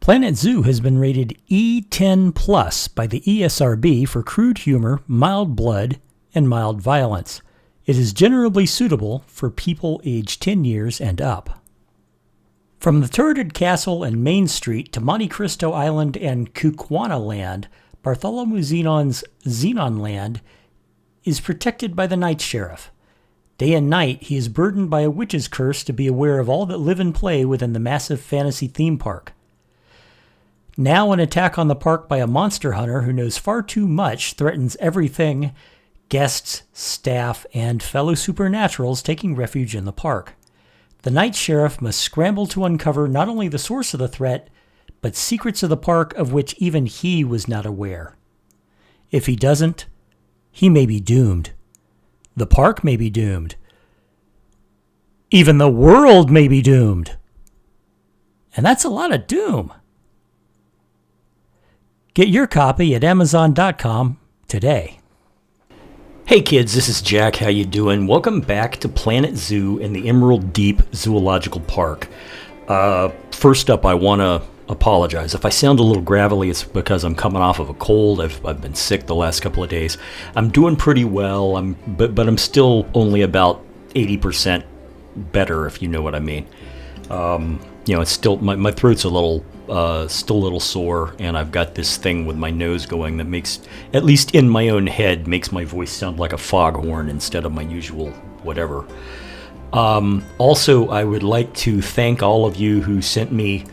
Planet Zoo has been rated E10 Plus by the ESRB for crude humor, mild blood, and mild violence. It is generally suitable for people aged 10 years and up. From the turreted castle and Main Street to Monte Cristo Island and Kukwana Land, Bartholomew Zenon's Zenon Land is protected by the Night Sheriff. Day and night, he is burdened by a witch's curse to be aware of all that live and play within the massive fantasy theme park. Now an attack on the park by a monster hunter who knows far too much threatens everything, guests, staff, and fellow supernaturals taking refuge in the park. The Night Sheriff must scramble to uncover not only the source of the threat, but secrets of the park of which even he was not aware. If he doesn't, he may be doomed. The park may be doomed. Even the world may be doomed. And that's a lot of doom. Get your copy at Amazon.com today. Hey kids, this is Jack. How you doing? Welcome back to Planet Zoo and the Emerald Deep Zoological Park. First up, I want to apologize. If I sound a little gravelly, it's because I'm coming off of a cold. I've been sick the last couple of days. I'm doing pretty well, but I'm still only about 80% better, if you know what I mean. It's still my throat's still a little sore, and I've got this thing with my nose going that makes, at least in my own head, makes my voice sound like a foghorn instead of my usual whatever. Also, I would like to thank all of you who sent me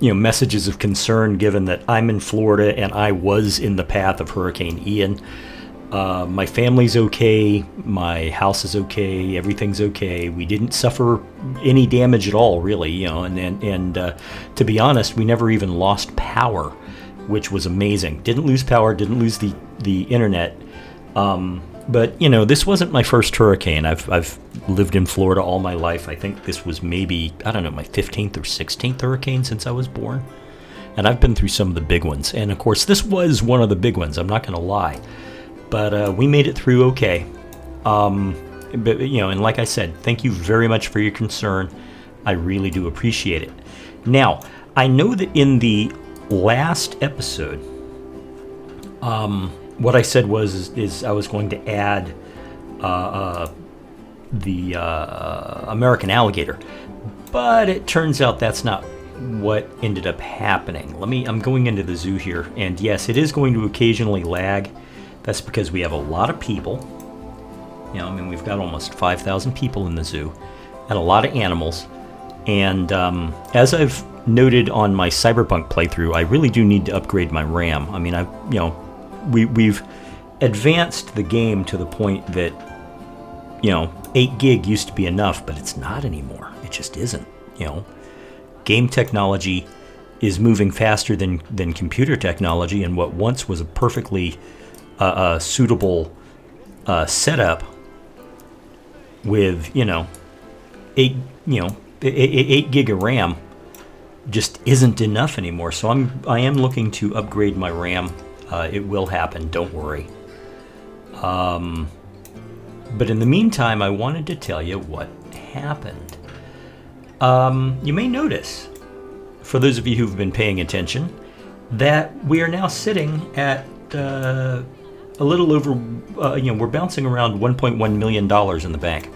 messages of concern, given that I'm in Florida and I was in the path of Hurricane Ian. My family's okay, my house is okay, everything's okay. We didn't suffer any damage at all, really, and to be honest, we never even lost power, which was amazing. Didn't lose power, didn't lose the internet. But this wasn't my first hurricane. I've lived in Florida all my life. I think this was maybe, I don't know, my 15th or 16th hurricane since I was born. And I've been through some of the big ones. And of course, this was one of the big ones, I'm not going to lie. But we made it through okay. And like I said, thank you very much for your concern. I really do appreciate it. Now, I know that in the last episode, what I said is I was going to add the American alligator, but it turns out that's not what ended up happening. I'm going into the zoo here, and yes, it is going to occasionally lag. That's because we have a lot of people. We've got almost 5,000 people in the zoo, and a lot of animals. And as I've noted on my Cyberpunk playthrough, I really do need to upgrade my RAM. We've advanced the game to the point that 8 gig used to be enough, but it's not anymore. It just isn't. Game technology is moving faster than computer technology, and what once was a perfectly suitable setup with 8 gig of RAM just isn't enough anymore. So I am looking to upgrade my RAM. It will happen, don't worry. But in the meantime, I wanted to tell you what happened. You may notice, for those of you who've been paying attention, that we are now sitting at a little over, we're bouncing around $1.1 million in the bank.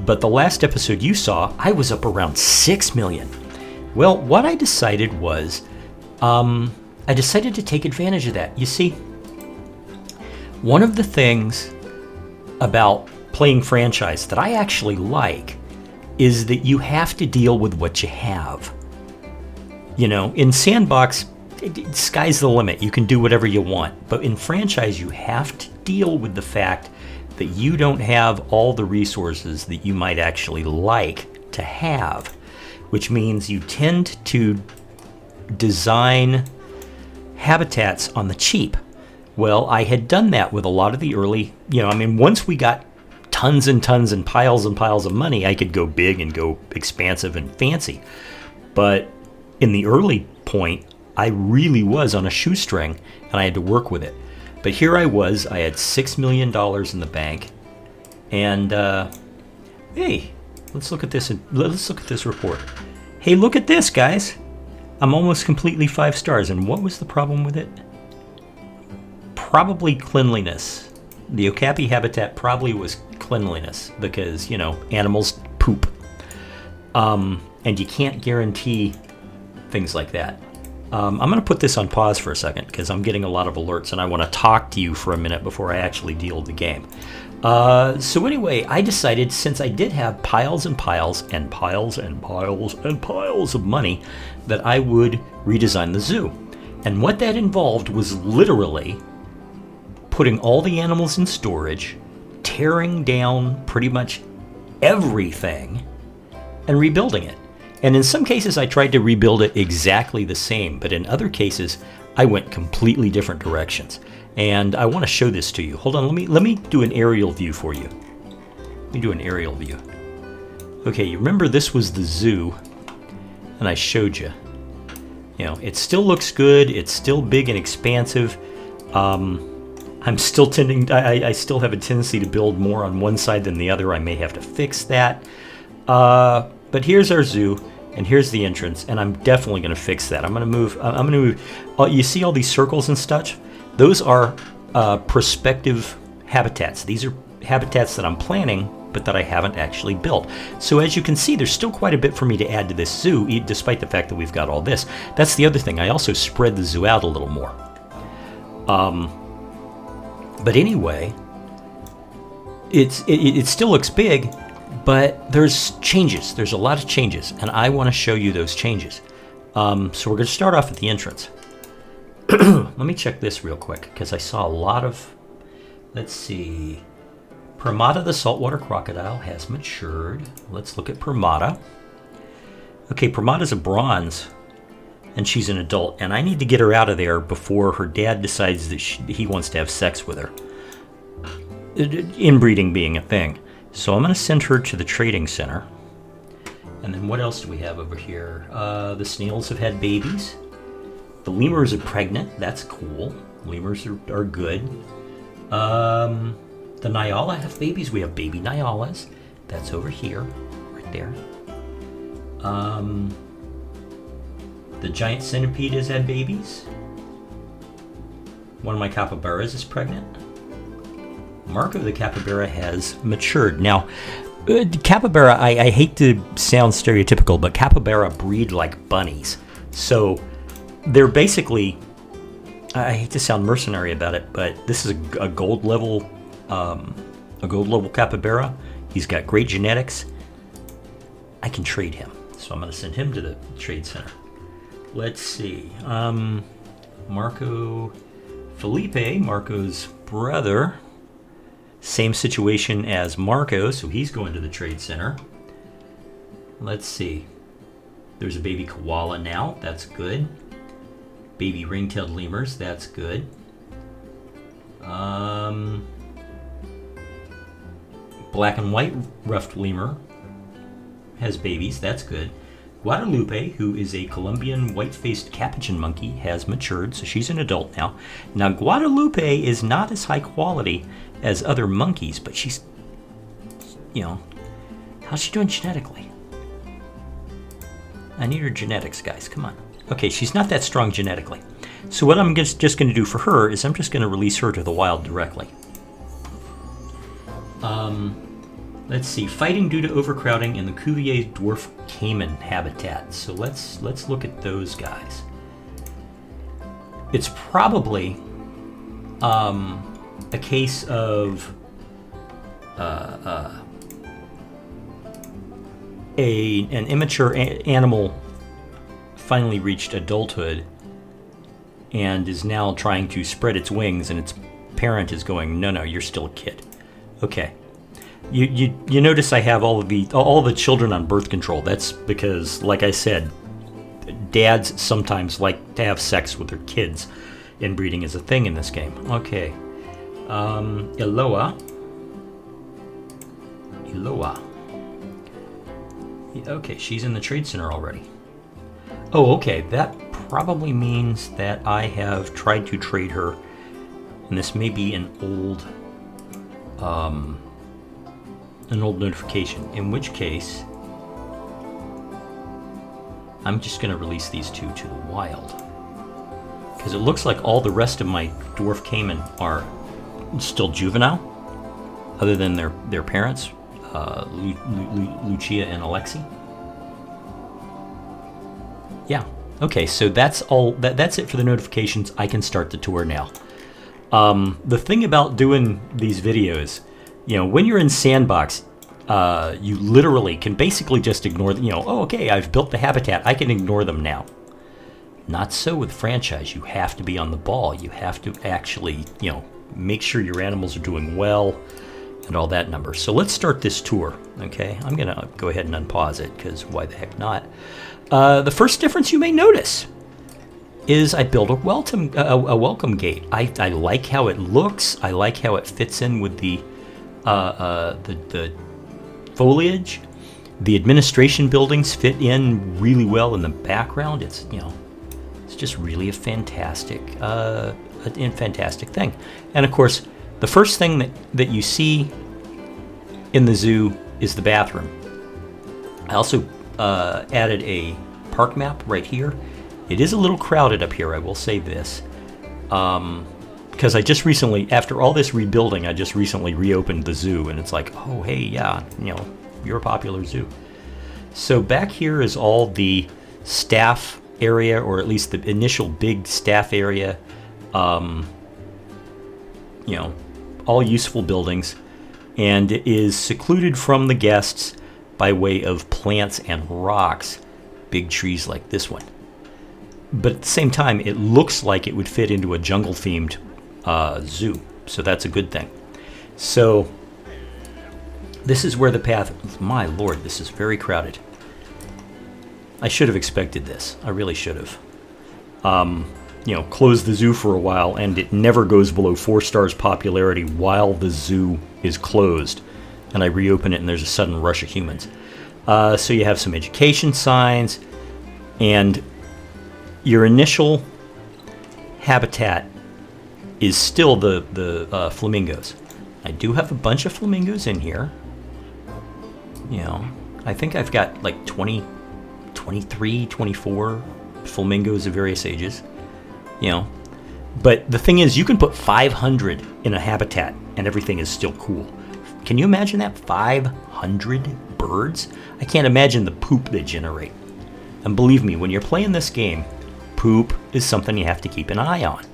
But the last episode you saw, I was up around $6 million. Well, what I decided was, I decided to take advantage of that. You see, one of the things about playing franchise that I actually like is that you have to deal with what you have. In Sandbox, sky's the limit. You can do whatever you want. But in franchise, you have to deal with the fact that you don't have all the resources that you might actually like to have, which means you tend to design habitats on the cheap. Well, I had done that with a lot of the early, once we got tons and tons and piles of money, I could go big and go expansive and fancy. But in the early point, I really was on a shoestring, and I had to work with it. But here I was, I had $6 million in the bank, and hey, let's look at this report. Hey, look at this, guys. I'm almost completely 5 stars. And what was the problem with it? Probably cleanliness. The okapi habitat probably was cleanliness because, you know, animals poop. And you can't guarantee things like that. I'm going to put this on pause for a second because I'm getting a lot of alerts and I want to talk to you for a minute before I actually deal with the game. So anyway, I decided, since I did have piles and piles and piles and piles and piles of money, that I would redesign the zoo. And what that involved was literally putting all the animals in storage, tearing down pretty much everything, and rebuilding it. And in some cases, I tried to rebuild it exactly the same, but in other cases, I went completely different directions. And I want to show this to you. Hold on, let me do an aerial view for you. Let me do an aerial view. Okay, you remember this was the zoo, and I showed you. You know, it still looks good. It's still big and expansive. I'm still I still have a tendency to build more on one side than the other. I may have to fix that. But here's our zoo, and here's the entrance, and I'm definitely going to fix that. I'm going to move. You see all these circles and such? Those are prospective habitats. These are habitats that I'm planning, but that I haven't actually built. So as you can see, there's still quite a bit for me to add to this zoo, despite the fact that we've got all this. That's the other thing. I also spread the zoo out a little more. But anyway, it still looks big, but there's changes. There's a lot of changes, and I want to show you those changes. So we're going to start off at the entrance. Let me check this real quick, because I saw a lot of... Let's see. Permata the saltwater crocodile has matured. Let's look at Permata. Okay, Permata's a bronze, and she's an adult, and I need to get her out of there before her dad decides that he wants to have sex with her. Inbreeding being a thing. So I'm going to send her to the trading center. And then what else do we have over here? The snails have had babies. The lemurs are pregnant. That's cool. Lemurs are good. The Nyala have babies. We have baby Nyalas. That's over here. Right there. The giant centipede has had babies. One of my capybaras is pregnant. Marco the capybara has matured. Now, capybara, I hate to sound stereotypical, but capybara breed like bunnies. So they're basically, I hate to sound mercenary about it, but this is a gold level capybara. He's got great genetics. I can trade him. So I'm going to send him to the trade center. Let's see. Marco Felipe, Marco's brother. Same situation as Marco, so he's going to the trade center. Let's see. There's a baby koala now. That's good. Baby ring-tailed lemurs. That's good. Black and white ruffed lemur has babies. That's good. Guadalupe, who is a Colombian white-faced capuchin monkey, has matured, so she's an adult now. Now, Guadalupe is not as high quality as other monkeys, but she's, you know, how's she doing genetically? I need her genetics, guys. Come on. Okay, she's not that strong genetically. So what I'm just going to do for her is I'm just going to release her to the wild directly. Let's see. Fighting due to overcrowding in the Cuvier dwarf caiman habitat. So let's look at those guys. It's probably a case of an immature animal finally reached adulthood and is now trying to spread its wings, and its parent is going, no, you're still a kid. Okay. You notice I have all the children on birth control. That's because, like I said, dads sometimes like to have sex with their kids. Inbreeding is a thing in this game. Okay. Eloa. Okay, she's in the trade center already. Oh, okay. That probably means that I have tried to trade her, and this may be an old notification, in which case I'm just going to release these two to the wild. Because it looks like all the rest of my dwarf caiman are still juvenile, other than their parents, Lucia and Alexi. Yeah. Okay, so that's all. That's it for the notifications. I can start the tour now. The thing about doing these videos, when you're in Sandbox, you literally can basically just ignore them. Oh, okay, I've built the habitat. I can ignore them now. Not so with franchise. You have to be on the ball. You have to actually, make sure your animals are doing well and all that number. So let's start this tour, okay? I'm going to go ahead and unpause it because why the heck not? The first difference you may notice is I built a welcome gate. I like how it looks. I like how it fits in with the foliage. The administration buildings fit in really well in the background. It's it's just really a fantastic thing. And of course, the first thing that you see in the zoo is the bathroom. I also added a park map right here. It is a little crowded up here, I will say this, because I just recently, after all this rebuilding, I just recently reopened the zoo, and it's like, oh hey, yeah, you're a popular zoo. So back here is all the staff area, or at least the initial big staff area. All useful buildings, and it is secluded from the guests by way of plants and rocks, big trees like this one. But at the same time, it looks like it would fit into a jungle-themed zoo, so that's a good thing. So this is where the path. My lord, this is very crowded. I should have expected this. I really should have. Close the zoo for a while, and it never goes below 4 stars popularity while the zoo is closed. And I reopen it, and there's a sudden rush of humans. So you have some education signs, and your initial habitat is still the flamingos. I do have a bunch of flamingos in here. I think I've got like 23, 24 flamingos of various ages. But the thing is, you can put 500 in a habitat and everything is still cool. Can you imagine that? 500 birds? I can't imagine the poop they generate. And believe me, when you're playing this game, poop is something you have to keep an eye on.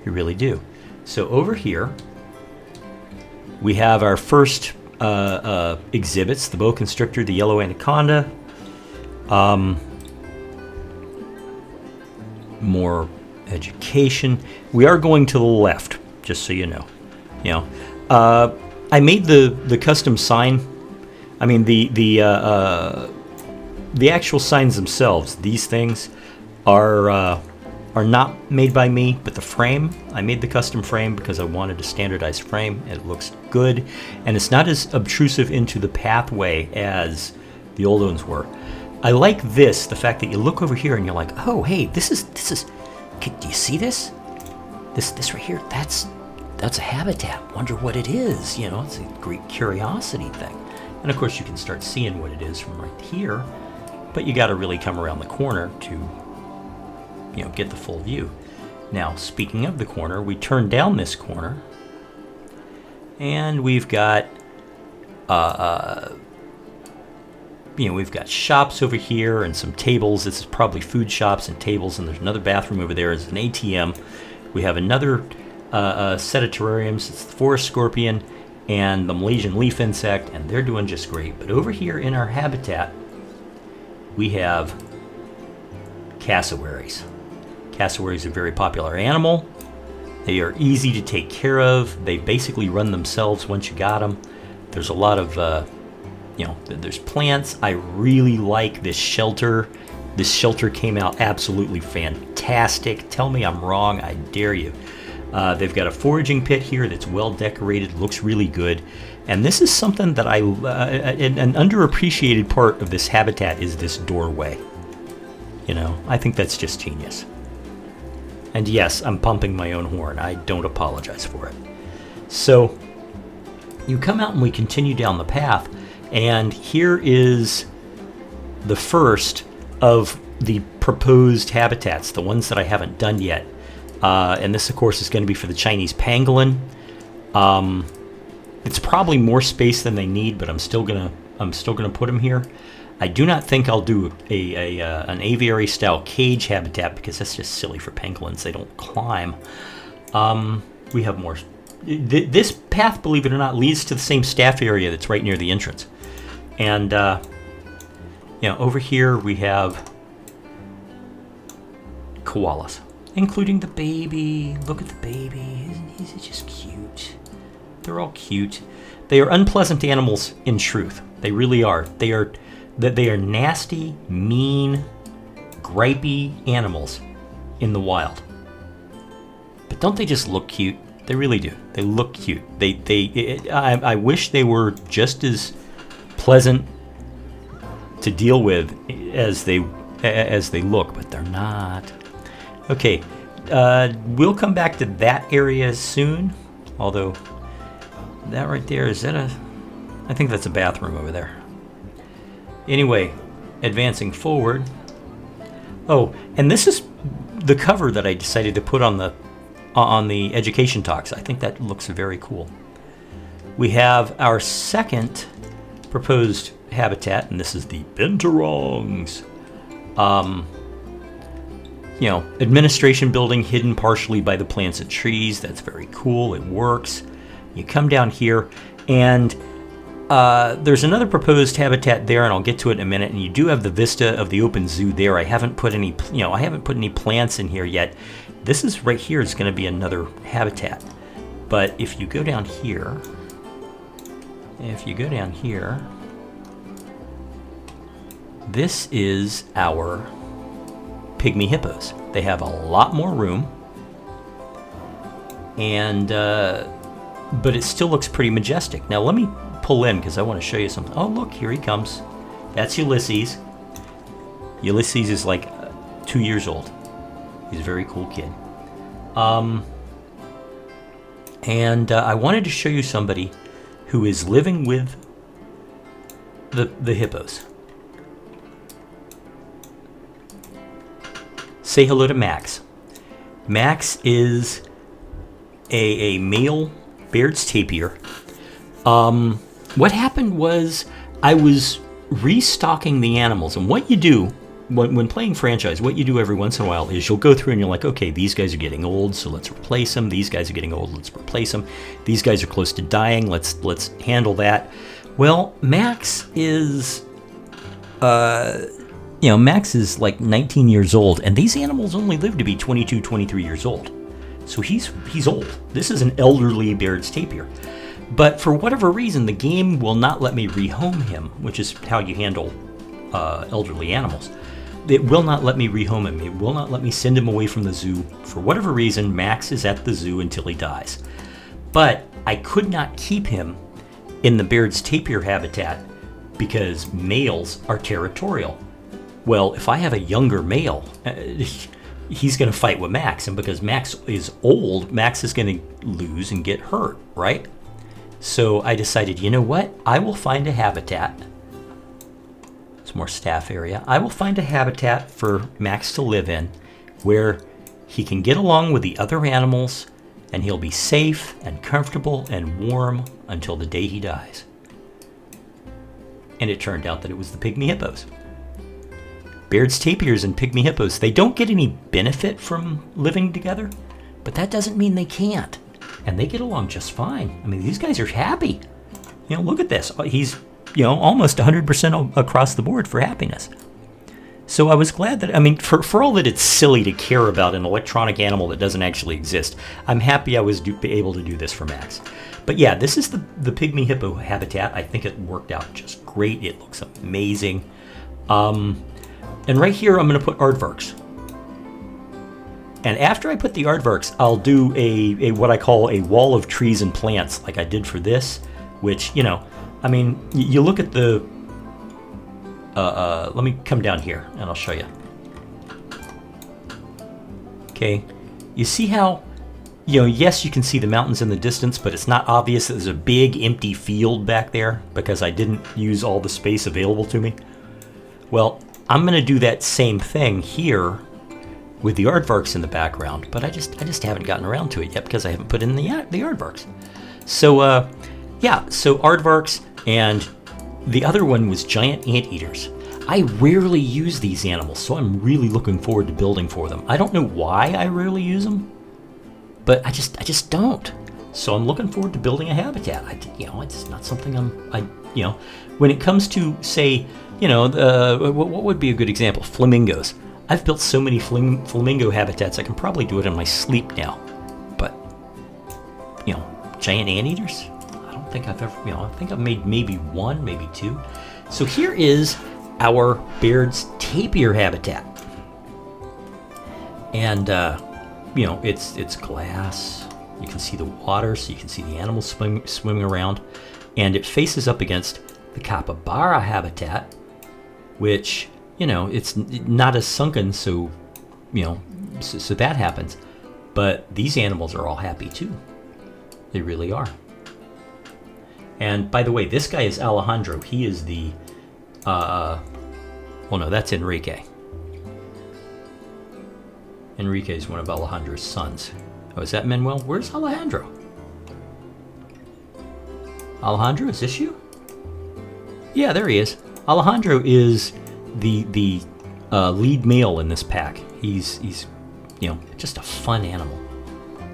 You really do. So over here, we have our first exhibits, the boa constrictor, the yellow anaconda, more education. We are going to the left, just so you know. I made the custom sign. I mean the actual signs themselves. These things are not made by me, but the frame, I made the custom frame because I wanted a standardized frame. It looks good, and it's not as obtrusive into the pathway as the old ones were. I like this, the fact that you look over here and you're like, oh hey, this is. Do you see this? This right here, that's a habitat. Wonder what it is. It's a great curiosity thing. And of course you can start seeing what it is from right here, but you got to really come around the corner to get the full view. Now, speaking of the corner, we turn down this corner and we've got we've got shops over here and some tables. This is probably food shops and tables, and there's another bathroom over there. It's an ATM. We have another set of terrariums. It's the forest scorpion and the Malaysian leaf insect, and they're doing just great. But over here in our habitat, we have cassowaries. Cassowaries are a very popular animal. They are easy to take care of. They basically run themselves once you got them. There's a lot of there's plants. I really like this shelter. This shelter came out absolutely fantastic. Tell me I'm wrong, I dare you. They've got a foraging pit here that's well decorated, looks really good. And this is something that an underappreciated part of this habitat is this doorway. I think that's just genius. And yes, I'm pumping my own horn. I don't apologize for it. So you come out and we continue down the path. And here is the first of the proposed habitats, the ones that I haven't done yet. And this, of course, is going to be for the Chinese pangolin. It's probably more space than they need, but I'm still gonna put them here. I do not think I'll do an aviary style cage habitat because that's just silly for pangolins. They don't climb. We have more. This path, believe it or not, leads to the same staff area that's right near the entrance. And over here we have koalas, including the baby. Look at the baby. Isn't he just cute? They're all cute. They are unpleasant animals in truth. They really are. They are nasty, mean, gripey animals in the wild. But don't they just look cute? They really do. They look cute. I wish they were just as pleasant to deal with as they look, but they're not. Okay, we'll come back to that area soon. Although that right there, I think that's a bathroom over there. Anyway, advancing forward. Oh, and this is the cover that I decided to put on the education talks. I think that looks very cool. We have our second proposed habitat, and this is the binturongs. Administration building hidden partially by the plants and trees. That's very cool. It works. You come down here, and there's another proposed habitat there, and I'll get to it in a minute. And you do have the vista of the open zoo there. I haven't put any plants in here yet. This is right here is going to be another habitat. But if you go down here, this is our pygmy hippos. They have a lot more room, and but it still looks pretty majestic. Now let me pull in because I want to show you something. Oh, look, here he comes. That's Ulysses. Ulysses is like 2 years old. He's a very cool kid. And I wanted to show you somebody who is living with the hippos. Say hello to Max. Max is a male Baird's tapir. What happened was I was restocking the animals, and what you do when playing franchise, what you do every once in a while is you'll go through and you're like, okay, these guys are getting old, so let's replace them. These guys are getting old, let's replace them. These guys are close to dying, let's handle that. Well, Max is Max is like 19 years old, and these animals only live to be 22, 23 years old. So he's old. This is an elderly Baird's tapir. But for whatever reason, the game will not let me rehome him, which is how you handle elderly animals. It will not let me rehome him. It will not let me send him away from the zoo. For whatever reason, Max is at the zoo until he dies. But I could not keep him in the Baird's tapir habitat because males are territorial. Well, if I have a younger male, he's going to fight with Max. And because Max is old, Max is going to lose and get hurt, right? So I decided, you know what? I will find a habitat. It's more staff area. I will find a habitat for Max to live in where he can get along with the other animals and he'll be safe and comfortable and warm until the day he dies. And it turned out that it was the pygmy hippos. Baird's tapirs and pygmy hippos, they don't get any benefit from living together, but that doesn't mean they can't. And they get along just fine. I mean, these guys are happy. Look at this. He's, almost 100% across the board for happiness. So I was glad that, for all that it's silly to care about an electronic animal that doesn't actually exist, I'm happy I was able to do this for Max. But yeah, this is the pygmy hippo habitat. I think it worked out just great. It looks amazing. And right here, I'm going to put aardvarks. And after I put the aardvarks, I'll do a what I call a wall of trees and plants, like I did for this, which, you look at the... let me come down here, and I'll show you. Okay, you see how, yes, you can see the mountains in the distance, but it's not obvious that there's a big empty field back there because I didn't use all the space available to me. Well, I'm going to do that same thing here with the aardvarks in the background, but I just haven't gotten around to it yet because I haven't put in the aardvarks. So yeah, so aardvarks, and the other one was giant anteaters. I rarely use these animals, so I'm really looking forward to building for them. I don't know why I rarely use them, but I just don't. So I'm looking forward to building a habitat. It's not something when it comes to, say, what would be a good example? Flamingos. I've built so many flamingo habitats, I can probably do it in my sleep now. But, giant anteaters? I don't think I've ever, I think I've made maybe one, maybe two. So here is our Baird's tapir habitat. And, it's glass. You can see the water, so you can see the animals swimming around. And it faces up against the capybara habitat, which, it's not as sunken, so, so that happens. But these animals are all happy too. They really are. And by the way, this guy is Alejandro. He is the, well, no, that's Enrique. Enrique is one of Alejandro's sons. Oh, is that Manuel? Where's Alejandro? Alejandro, is this you? Yeah, there he is. Alejandro is the lead male in this pack. He's just a fun animal.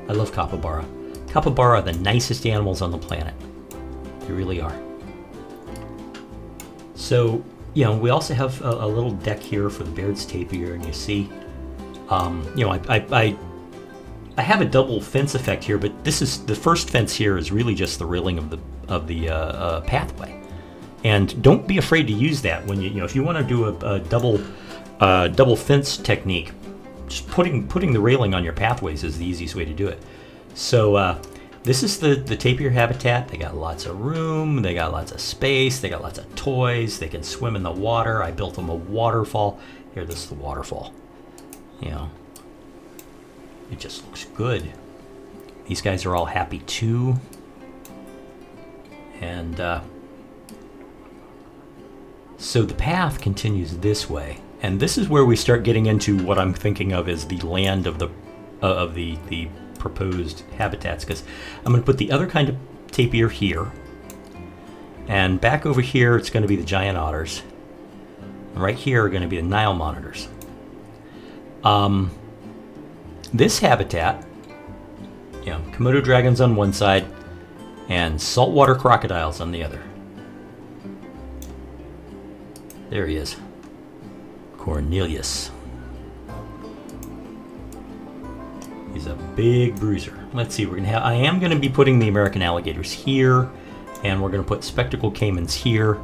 I love capybara. Capybara are the nicest animals on the planet. They really are. So, we also have a little deck here for the Baird's tapir, and you see, I have a double fence effect here, but this is the first fence here is really just the railing of the pathway. And don't be afraid to use that when if you want to do a double fence technique. Just putting the railing on your pathways is the easiest way to do it. So this is the tapir habitat. They got lots of room. They got lots of space. They got lots of toys. They can swim in the water. I built them a waterfall. Here, this is the waterfall. It just looks good. These guys are all happy too. And so the path continues this way, and this is where we start getting into what I'm thinking of as the land of the proposed habitats, because I'm going to put the other kind of tapir here, and back over here it's going to be the giant otters, and right here are going to be the Nile monitors. This habitat, Komodo dragons on one side and saltwater crocodiles on the other. There he is, Cornelius. He's a big bruiser. Let's see, I am going to be putting the American alligators here, and we're going to put spectacled caimans here,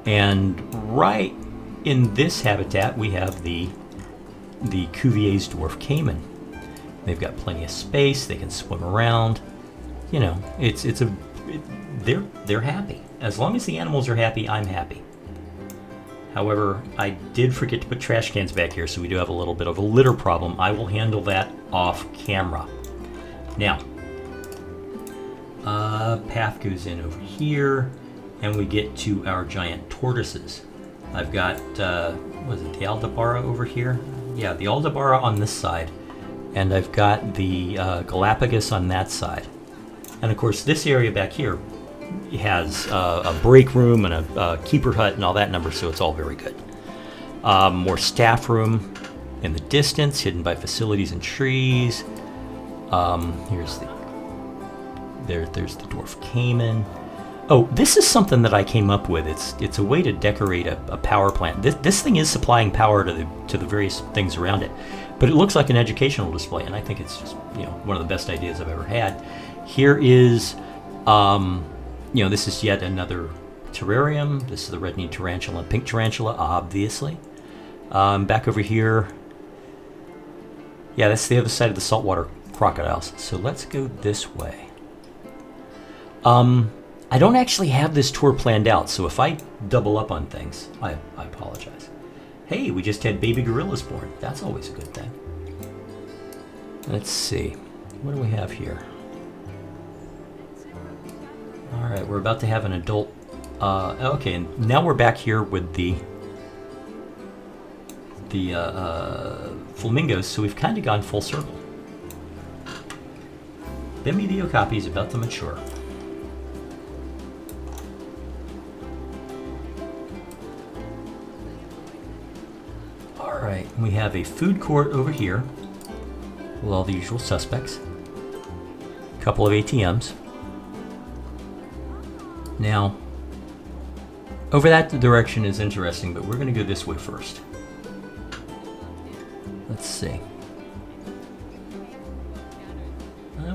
and right in this habitat we have the Cuvier's dwarf caiman. They've got plenty of space. They can swim around. They're happy. As long as the animals are happy, I'm happy. However, I did forget to put trash cans back here, so we do have a little bit of a litter problem. I will handle that off camera. Now, path goes in over here, and we get to our giant tortoises. I've got, was it the Aldabara over here? Yeah, the Aldabara on this side. And I've got the Galapagos on that side. And of course, this area back here has a break room and a keeper hut and all that number, so it's all very good. More staff room in the distance, hidden by facilities and trees. There's the dwarf caiman. Oh, this is something that I came up with. It's a way to decorate a power plant. This thing is supplying power to the various things around it, but it looks like an educational display, and I think it's just one of the best ideas I've ever had. Here is, this is yet another terrarium. This is the red-kneed tarantula and pink tarantula, obviously. Back over here, yeah, that's the other side of the saltwater crocodiles. So let's go this way. I don't actually have this tour planned out, so if I double up on things, I apologize. Hey, we just had baby gorillas born. That's always a good thing. Let's see. What do we have here? All right, we're about to have an adult. Okay, and now we're back here with the flamingos, so we've kind of gone full circle. Bimby the okapi is about to mature. Alright, we have a food court over here with all the usual suspects. A couple of ATMs. Now, over that direction is interesting, but we're going to go this way first. Let's see.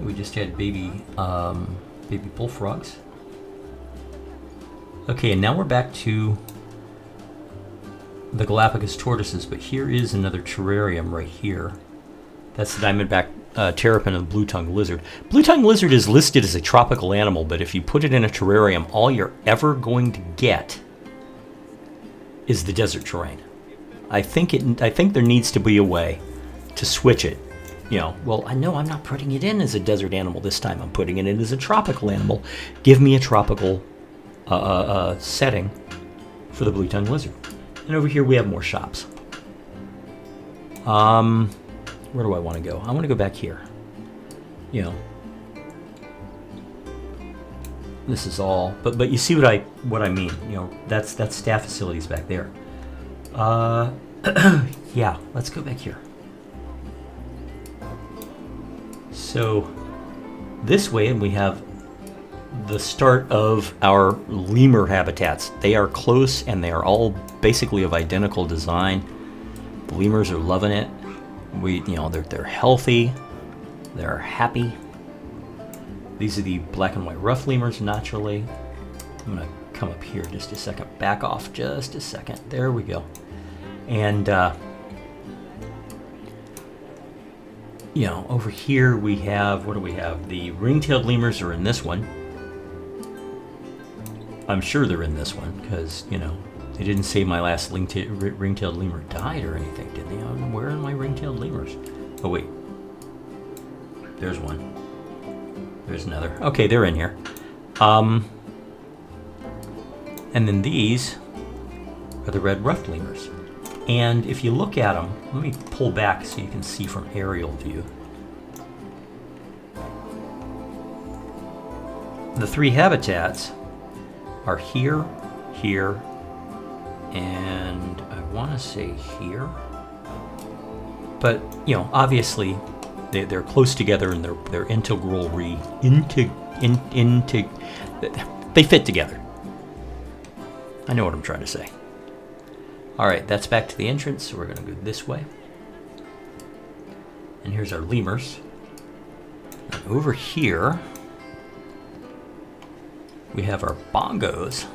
We just had baby bullfrogs. Okay, and now we're back to the Galapagos tortoises, but here is another terrarium right here. That's the diamondback terrapin and the blue-tongued lizard. Blue-tongued lizard is listed as a tropical animal, but if you put it in a terrarium, all you're ever going to get is the desert terrain. I think there needs to be a way to switch it. You know, well, I know I'm not putting it in as a desert animal this time. I'm putting it in as a tropical animal. Give me a tropical setting for the blue-tongued lizard. And over here we have more shops. Where do I want to go? I want to go back here. You know, this is all, but you see what I mean. You know, that's staff facilities back there. Yeah, let's go back here. So this way, and we have the start of our lemur habitats. They are close, and they are all basically of identical design. The lemurs are loving it. They're healthy. They're happy. These are the black and white rough lemurs naturally. I'm gonna come up here just a second. Back off just a second. There we go. And over here we have, what do we have? The ring-tailed lemurs are in this one. I'm sure they're in this one because, they didn't say my last ring-tailed lemur died or anything, did they? Where are my ring-tailed lemurs? Oh, wait. There's one. There's another. Okay, they're in here. And then these are the red ruffed lemurs. And if you look at them, let me pull back so you can see from aerial view. The three habitats are here, here, and I want to say here. But, obviously they're close together and they're integral they fit together. I know what I'm trying to say. All right, that's back to the entrance, so we're going to go this way. And here's our lemurs. And over here, we have our bongos.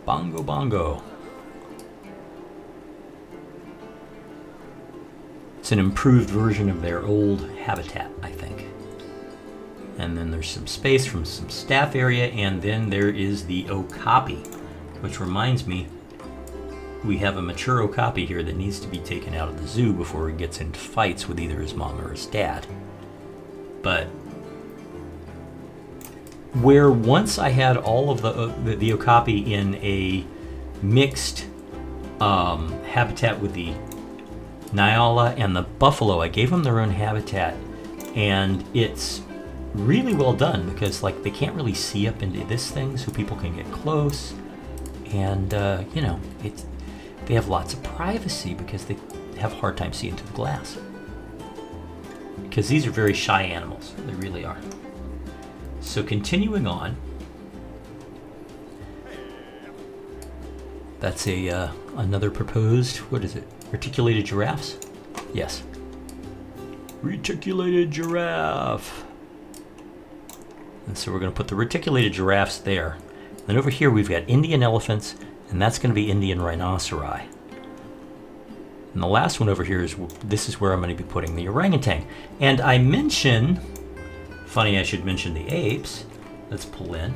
Bongo. It's an improved version of their old habitat, I think. And then there's some space from some staff area, and then there is the okapi, which reminds me, we have a mature okapi here that needs to be taken out of the zoo before he gets into fights with either his mom or his dad. But where once I had all of the okapi in a mixed habitat with the Nyala and the buffalo, I gave them their own habitat, and it's really well done because they can't really see up into this thing, so people can get close, and they have lots of privacy because they have a hard time seeing through the glass. Because these are very shy animals, they really are. So continuing on, that's another proposed, what is it? Reticulated giraffes? Yes. Reticulated giraffe. And so we're going to put the reticulated giraffes there. Then over here we've got Indian elephants, and that's going to be Indian rhinoceri. And the last one over here this is where I'm going to be putting the orangutan. And I mention, funny I should mention the apes. Let's pull in.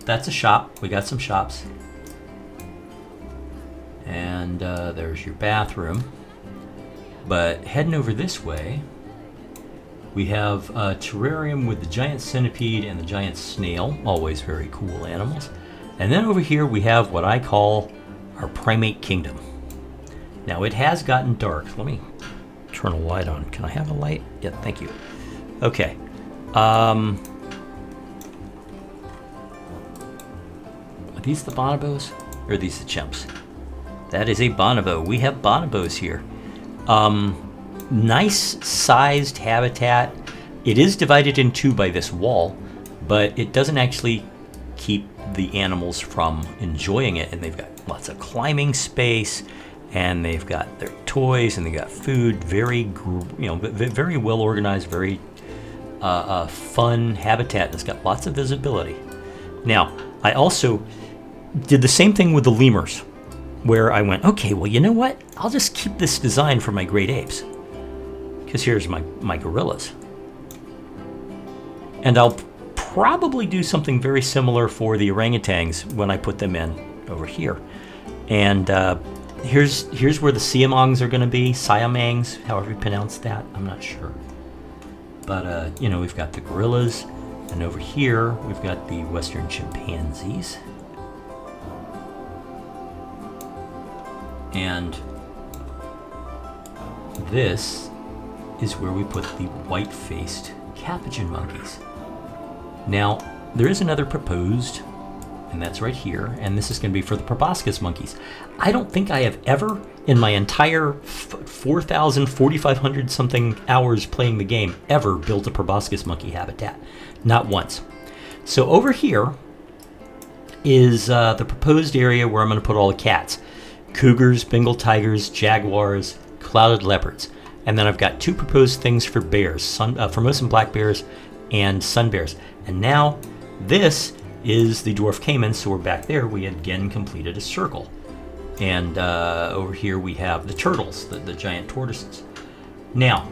That's a shop. We got some shops. And there's your bathroom. But heading over this way, we have a terrarium with the giant centipede and the giant snail, always very cool animals. And then over here we have what I call our primate kingdom. Now it has gotten dark. Let me turn a light on. Can I have a light? Yeah, thank you. Okay. Are these the bonobos? Or are these the chimps? That is a bonobo. We have bonobos here. Nice sized habitat. It is divided in two by this wall, but it doesn't actually keep the animals from enjoying it. And they've got lots of climbing space, and they've got their toys, and they've got food. Very, very well organized, very fun habitat. It's got lots of visibility. Now, I also did the same thing with the lemurs, where I went, okay, well, you know what? I'll just keep this design for my great apes, because here's my gorillas. And I'll probably do something very similar for the orangutans when I put them in over here. And here's where the siamangs are going to be, siamangs, however you pronounce that, I'm not sure. But, we've got the gorillas, and over here we've got the western chimpanzees. And this is where we put the white-faced capuchin monkeys. Now, there is another proposed, and that's right here, and this is going to be for the proboscis monkeys. I don't think I have ever, in my entire 4,500 something hours playing the game, ever built a proboscis monkey habitat. Not once. So over here is the proposed area where I'm going to put all the cats. Cougars, Bengal tigers, jaguars, clouded leopards. And then I've got two proposed things for bears, Formosan black bears and sun bears. And now this is the dwarf caiman, so we're back there. We again completed a circle. And over here we have the turtles, the giant tortoises. Now,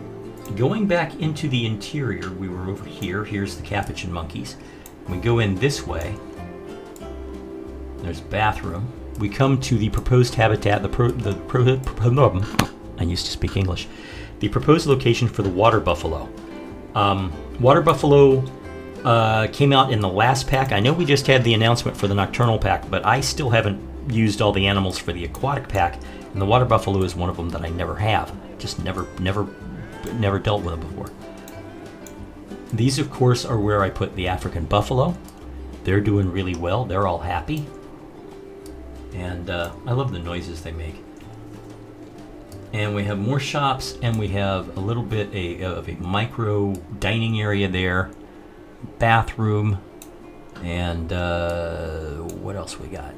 going back into the interior, we were over here. Here's the capuchin monkeys. We go in this way. There's a bathroom. We come to the proposed habitat, I used to speak English. The proposed location for the water buffalo. Water buffalo came out in the last pack. I know we just had the announcement for the nocturnal pack, but I still haven't used all the animals for the aquatic pack, and the water buffalo is one of them that I never have. Just never dealt with them before. These, of course, are where I put the African buffalo. They're doing really well. They're all happy. And I love the noises they make. And we have more shops, and we have a little bit of a micro dining area there, bathroom, and what else we got?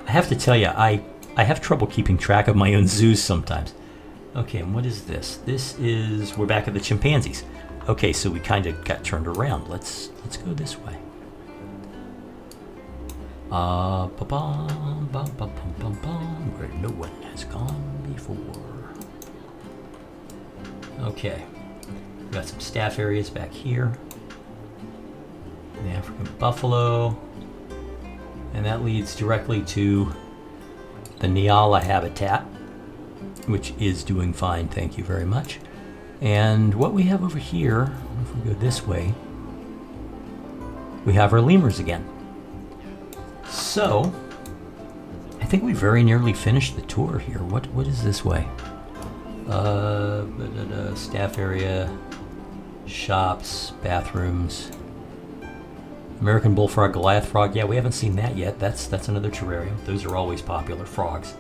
I have to tell you, I have trouble keeping track of my own zoos sometimes. Okay, and what is this? This is, we're back at the chimpanzees. Okay, so we kind of got turned around. Let's go this way. Where no one has gone before. Okay, we got some staff areas back here. The African buffalo, and that leads directly to the Nyala habitat, which is doing fine, thank you very much. And what we have over here, if we go this way, we have our lemurs again. So, I think we very nearly finished the tour here. What is this way? Staff area, shops, bathrooms, American bullfrog, Goliath frog. Yeah, we haven't seen that yet. That's another terrarium. Those are always popular, frogs.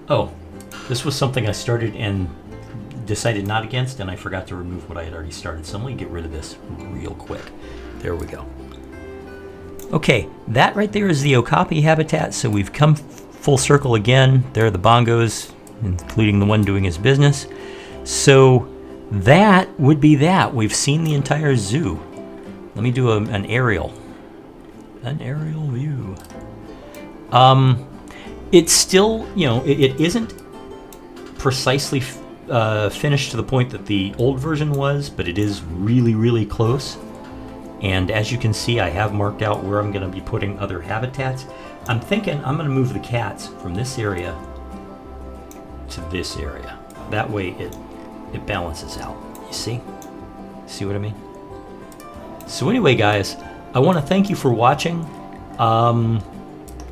Oh, this was something I started and decided not against, and I forgot to remove what I had already started. So I'm going to get rid of this real quick. There we go. Okay, that right there is the okapi habitat, so we've come full circle again. There are the bongos, including the one doing his business. So that would be that. We've seen the entire zoo. Let me do an aerial view. It's still, it isn't precisely finished to the point that the old version was, but it is really, really close. And as you can see, I have marked out where I'm going to be putting other habitats. I'm thinking I'm going to move the cats from this area to this area. That way it balances out. You see? See what I mean? So anyway, guys, I want to thank you for watching.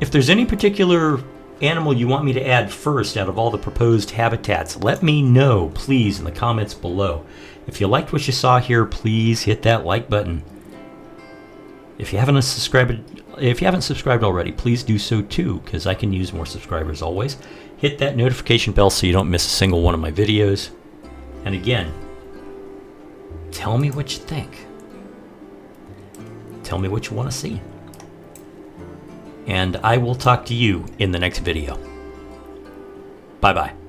If there's any particular animal you want me to add first out of all the proposed habitats? Let me know, please, in the comments below. If you liked what you saw here, please hit that like button. If you haven't subscribed already, please do so too, because I can use more subscribers always. Hit that notification bell so you don't miss a single one of my videos. And again, tell me what you think. Tell me what you want to see. And I will talk to you in the next video. Bye-bye.